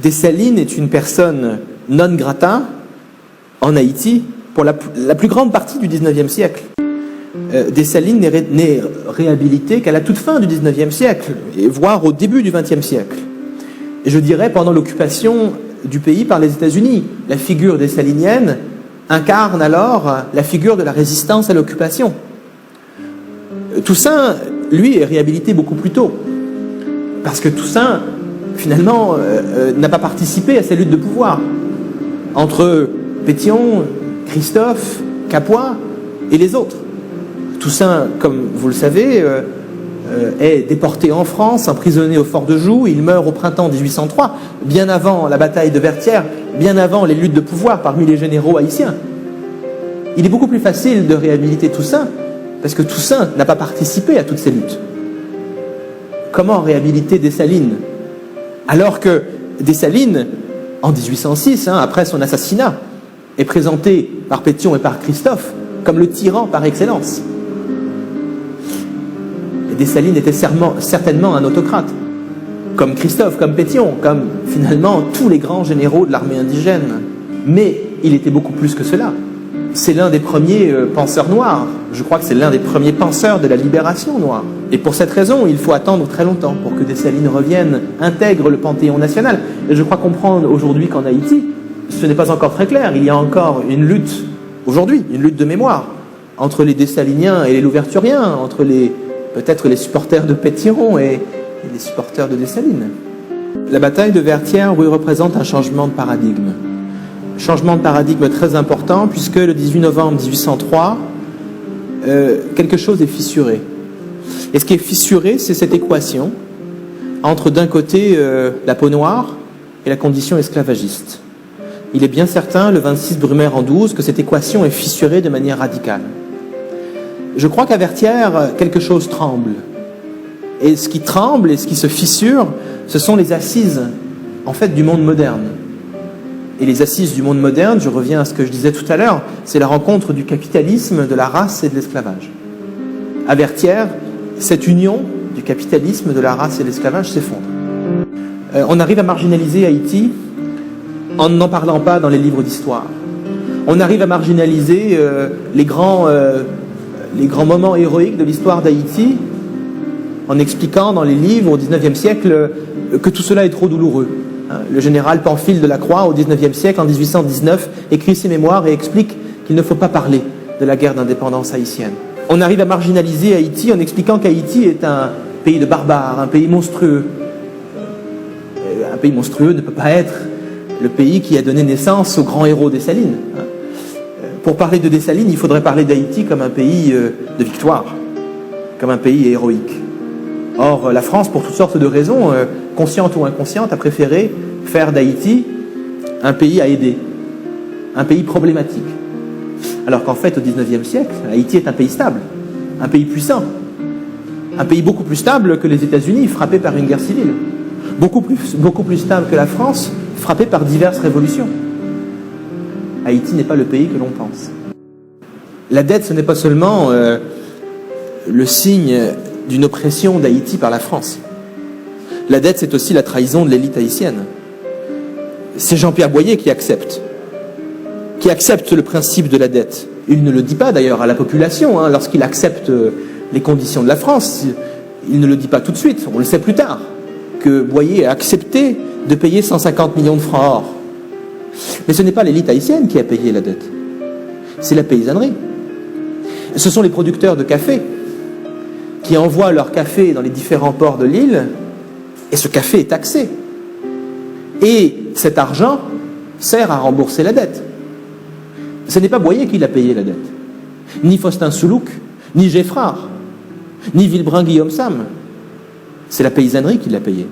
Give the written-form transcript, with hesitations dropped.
Dessalines est une personne non grata en Haïti pour la plus grande partie du XIXe siècle. Dessalines n'est réhabilité qu'à la toute fin du XIXe siècle, et voire au début du XXe siècle. Et je dirais pendant l'occupation du pays par les États-Unis. La figure dessalinienne incarne alors la figure de la résistance à l'occupation. Toussaint, lui, est réhabilité beaucoup plus tôt. Parce que Toussaint, finalement, n'a pas participé à ces luttes de pouvoir. Entre Pétion, Christophe, Capois et les autres. Toussaint, comme vous le savez, est déporté en France, emprisonné au fort de Joux. Il meurt au printemps 1803, bien avant la bataille de Vertières, bien avant les luttes de pouvoir parmi les généraux haïtiens. Il est beaucoup plus facile de réhabiliter Toussaint, parce que Toussaint n'a pas participé à toutes ces luttes. Comment réhabiliter Dessalines? Alors que Dessalines, en 1806, après son assassinat, est présenté par Pétion et par Christophe comme le tyran par excellence. Dessalines était certainement un autocrate, comme Christophe, comme Pétion, comme finalement tous les grands généraux de l'armée indigène. Mais il était beaucoup plus que cela. C'est l'un des premiers penseurs noirs. Je crois que c'est l'un des premiers penseurs de la libération noire. Et pour cette raison, il faut attendre très longtemps pour que Dessalines revienne, intègre le panthéon national. Et je crois comprendre aujourd'hui qu'en Haïti, ce n'est pas encore très clair. Il y a encore une lutte, aujourd'hui, une lutte de mémoire, entre les dessaliniens et les louverturiens, entre peut-être les supporters de Pétion et les supporters de Dessalines. La bataille de Vertières, oui, représente un changement de paradigme. Changement de paradigme très important, puisque le 18 novembre 1803, quelque chose est fissuré. Et ce qui est fissuré, c'est cette équation entre, d'un côté, la peau noire et la condition esclavagiste. Il est bien certain, le 26 Brumaire en 12, que cette équation est fissurée de manière radicale. Je crois qu'à Vertières, quelque chose tremble. Et ce qui tremble et ce qui se fissure, ce sont les assises, en fait, du monde moderne. Et les assises du monde moderne, je reviens à ce que je disais tout à l'heure, c'est la rencontre du capitalisme, de la race et de l'esclavage. À Vertières, cette union du capitalisme, de la race et de l'esclavage s'effondre. On arrive à marginaliser Haïti en n'en parlant pas dans les livres d'histoire. On arrive à marginaliser les grands moments héroïques de l'histoire d'Haïti en expliquant dans les livres au XIXe siècle que tout cela est trop douloureux. Le général Pamphile de la Croix, au XIXe siècle, en 1819, écrit ses mémoires et explique qu'il ne faut pas parler de la guerre d'indépendance haïtienne. On arrive à marginaliser Haïti en expliquant qu'Haïti est un pays de barbares, un pays monstrueux. Un pays monstrueux ne peut pas être le pays qui a donné naissance aux grands héros Dessalines. Pour parler de Dessalines, il faudrait parler d'Haïti comme un pays de victoire, comme un pays héroïque. Or, la France, pour toutes sortes de raisons, conscientes ou inconscientes, a préféré faire d'Haïti un pays à aider, un pays problématique. Alors qu'en fait, au XIXe siècle, Haïti est un pays stable, un pays puissant, un pays beaucoup plus stable que les États-Unis, frappé par une guerre civile, beaucoup plus stable que la France, frappé par diverses révolutions. Haïti n'est pas le pays que l'on pense. La dette, ce n'est pas seulement le signe d'une oppression d'Haïti par la France. La dette, c'est aussi la trahison de l'élite haïtienne. C'est Jean-Pierre Boyer qui accepte le principe de la dette. Il ne le dit pas d'ailleurs à la population, lorsqu'il accepte les conditions de la France. Il ne le dit pas tout de suite, on le sait plus tard, que Boyer a accepté de payer 150 millions de francs or. Mais ce n'est pas l'élite haïtienne qui a payé la dette, c'est la paysannerie. Ce sont les producteurs de café qui envoient leur café dans les différents ports de l'île, et ce café est taxé. Et cet argent sert à rembourser la dette. Ce n'est pas Boyer qui l'a payé la dette, ni Faustin Soulouque, ni Geffrard, ni Villebrun Guillaume Sam. C'est la paysannerie qui l'a payé.